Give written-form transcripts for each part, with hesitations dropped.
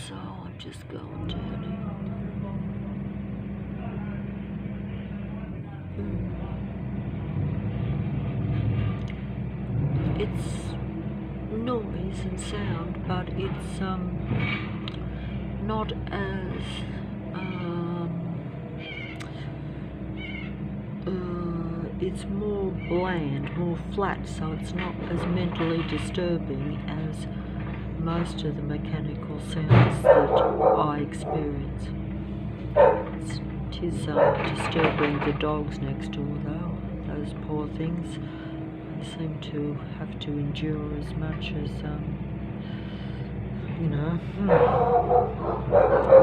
So I'm just going down here. It's noise and sound, but it's not as it's more bland, more flat, so it's not as mentally disturbing as most of the mechanical sounds that I experience. It is disturbing the dogs next door though, those poor things. They seem to have to endure as much as,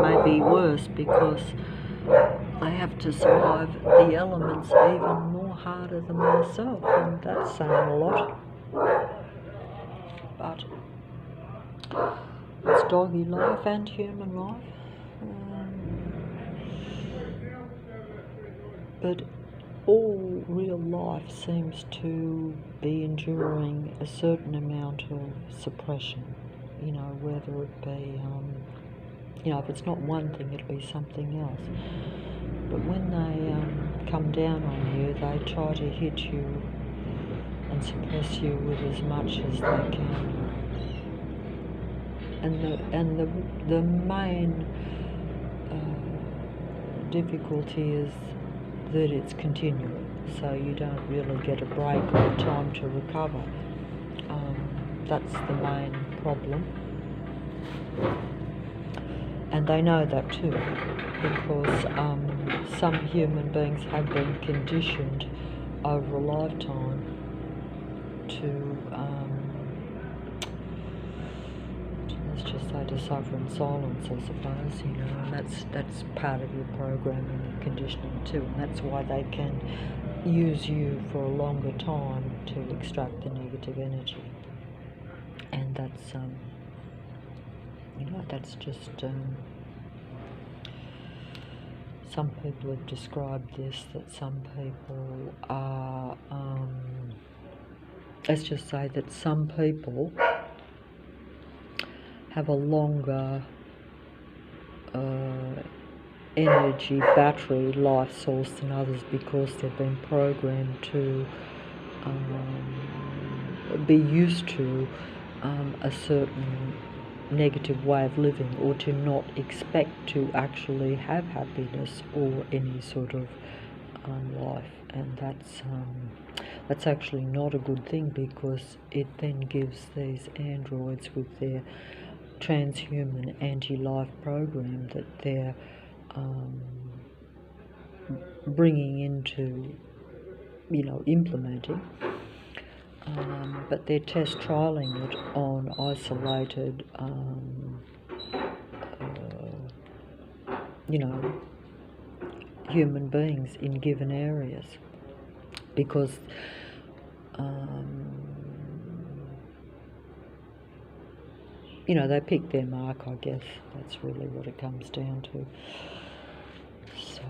maybe worse, because they have to survive the elements even more harder than myself, and that's saying a lot. But it's doggy life and human life. But all real life seems to be enduring a certain amount of suppression, whether it be, if it's not one thing, it'll be something else. But when they come down on you, they try to hit you and suppress you with as much as they can. And the main difficulty is that it's continuing, so you don't really get a break or time to recover. That's the main problem. And they know that too, because some human beings have been conditioned over a lifetime to, let's just say, to suffer in silence, I suppose, and that's part of your programming and conditioning too, and that's why they can use you for a longer time to extract the negative energy. And that's, that's just, some people have described this, that some people are, let's just say that some people have a longer energy battery life source than others, because they've been programmed to be used to a certain negative way of living, or to not expect to actually have happiness or any sort of life. And that's actually not a good thing, because it then gives these androids with their transhuman anti-life program that they're bringing into, implementing, but they're test trialing it on isolated, human beings in given areas, because they pick their mark, I guess. That's really what it comes down to. So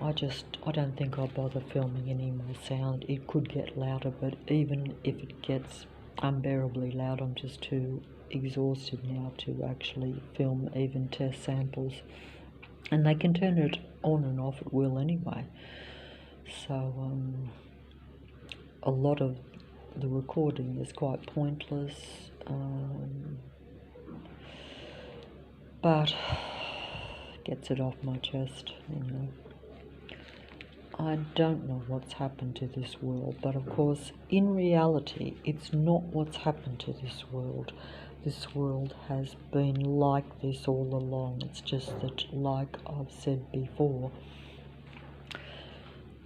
I don't think I'll bother filming any more sound. It could get louder, but even if it gets unbearably loud, I'm just too exhausted now to actually film even test samples. And they can turn it on and off at will anyway. So a lot of the recording is quite pointless. But gets it off my chest, I don't know what's happened to this world, but of course, in reality, it's not what's happened to this world. This world has been like this all along. It's just that, like I've said before,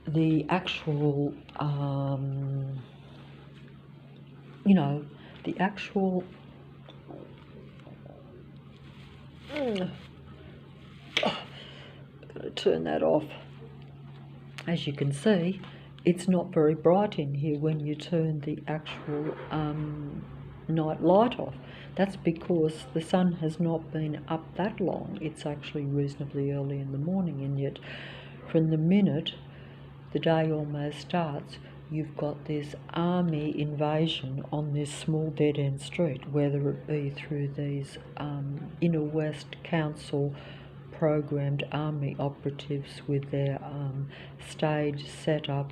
the actual, the actual I'm going to turn that off. As you can see, it's not very bright in here when you turn the actual night light off. That's because the sun has not been up that long. It's actually reasonably early in the morning, and yet from the minute the day almost starts, you've got this army invasion on this small dead-end street, whether it be through these Inner West Council programmed army operatives with their stage set-up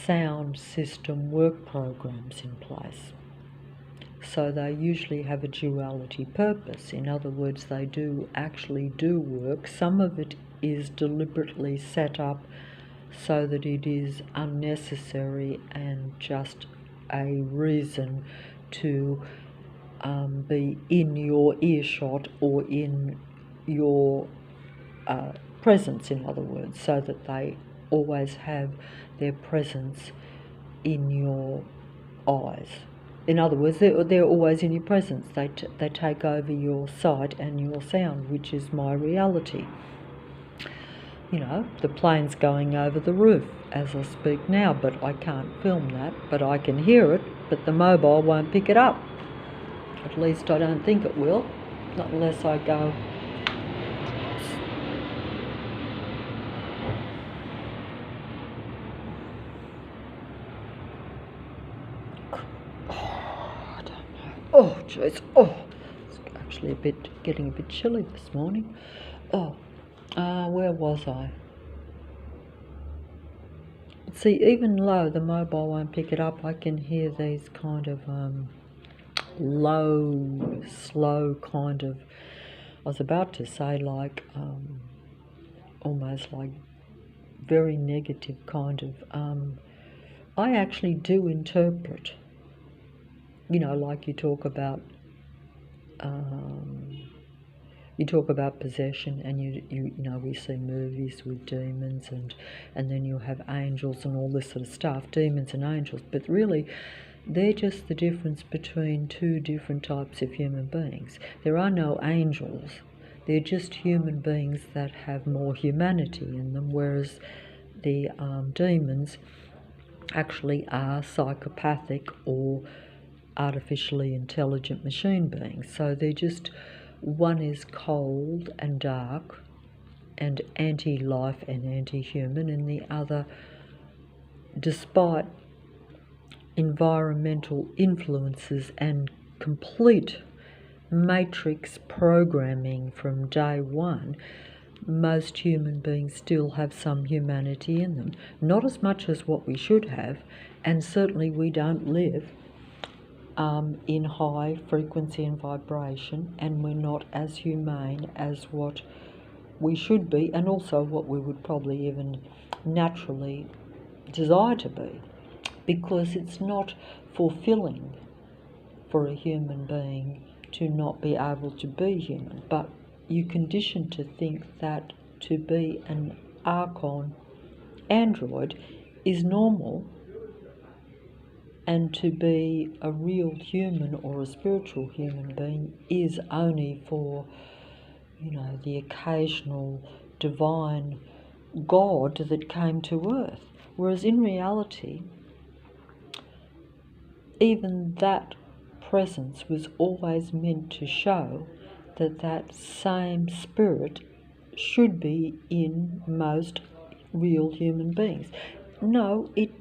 sound system work programs in place. So they usually have a duality purpose. In other words, they do actually do work. Some of it is deliberately set up so that it is unnecessary and just a reason to be in your earshot or in your presence, in other words, so that they always have their presence in your eyes. In other words, they're always in your presence. They take over your sight and your sound, which is my reality. You know, the plane's going over the roof as I speak now, but I can't film that, but I can hear it, but the mobile won't pick it up. At least I don't think it will, not unless I go. I don't know. Oh, jeez. Oh, it's actually getting a bit chilly this morning. Where was I? See, even though the mobile won't pick it up, I can hear these kind of low, slow kind of, I was about to say like almost like very negative kind of, I actually do interpret, you know, like you talk about possession, and you know, we see movies with demons and then you have angels and all this sort of stuff, demons and angels, but really they're just the difference between two different types of human beings. There are no angels, they're just human beings that have more humanity in them, whereas the demons actually are psychopathic or artificially intelligent machine beings. So they're just, one is cold and dark and anti-life and anti-human, and the other, despite environmental influences and complete matrix programming from day one, most human beings still have some humanity in them. Not as much as what we should have, and certainly we don't live in high frequency and vibration, and we're not as humane as what we should be, and also what we would probably even naturally desire to be, because it's not fulfilling for a human being to not be able to be human. But you condition to think that to be an Archon android is normal, and to be a real human or a spiritual human being is only for, you know, the occasional divine God that came to earth. Whereas in reality, even that presence was always meant to show that that same spirit should be in most real human beings. No, it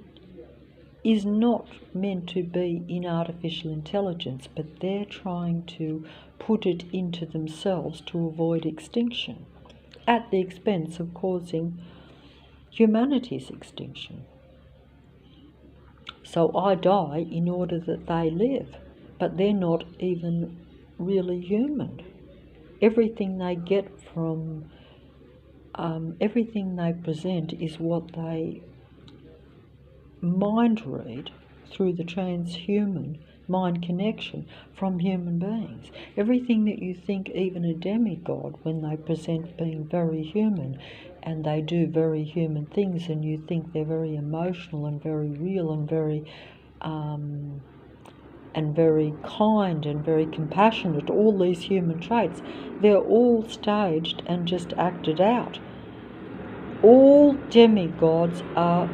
is not meant to be in artificial intelligence, but they're trying to put it into themselves to avoid extinction, at the expense of causing humanity's extinction. So I die in order that they live, but they're not even really human. Everything they get from, everything they present is what they mind read through the transhuman mind connection from human beings. Everything that you think, even a demigod, when they present being very human, and they do very human things, and you think they're very emotional and very real and very kind and very compassionate, all these human traits, they're all staged and just acted out. All demigods are,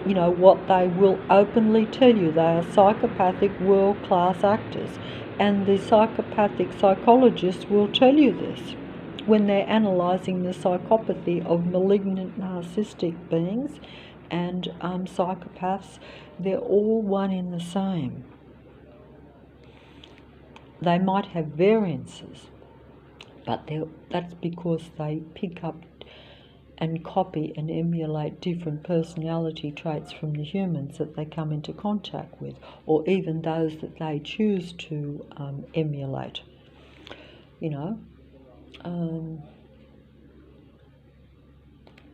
you know, what they will openly tell you. They are psychopathic world-class actors, and the psychopathic psychologists will tell you this when they're analysing the psychopathy of malignant narcissistic beings and psychopaths, they're all one in the same. They might have variances, but that's because they pick up and copy and emulate different personality traits from the humans that they come into contact with, or even those that they choose to emulate.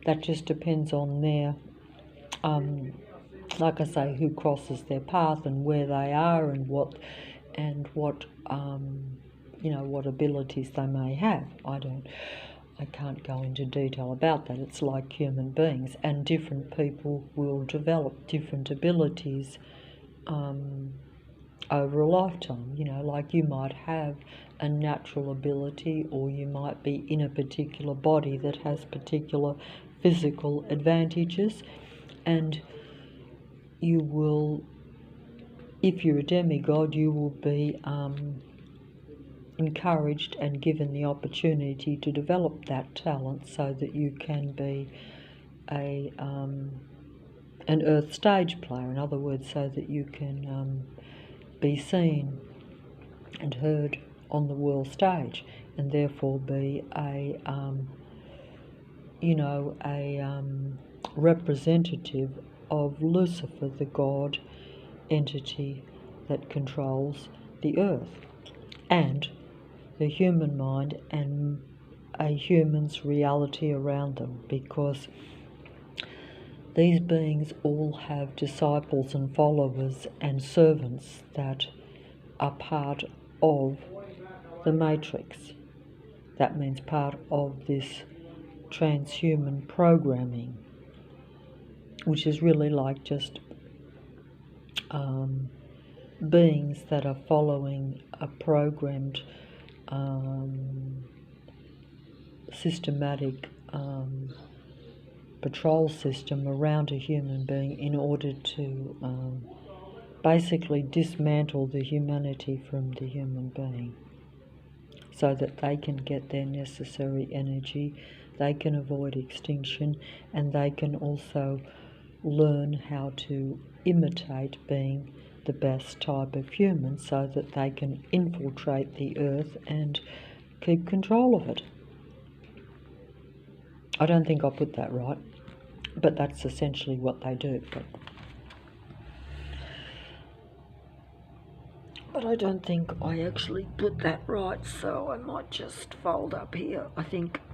That just depends on their, like I say, who crosses their path and where they are and what what abilities they may have. I can't go into detail about that. It's like human beings, and different people will develop different abilities over a lifetime. Like you might have a natural ability, or you might be in a particular body that has particular physical advantages, and you will, if you're a demigod, you will be encouraged and given the opportunity to develop that talent so that you can be an earth stage player. In other words, so that you can be seen and heard on the world stage, and therefore be a representative of Lucifer, the god entity that controls the earth and the human mind and a human's reality around them, because these beings all have disciples and followers and servants that are part of the matrix. That means part of this transhuman programming, which is really like just beings that are following a programmed systematic patrol system around a human being in order to basically dismantle the humanity from the human being, so that they can get their necessary energy, they can avoid extinction, and they can also learn how to imitate being the best type of human, so that they can infiltrate the earth and keep control of it. I don't think I put that right, but that's essentially what they do. But I don't think I actually put that right, so I might just fold up here, I think.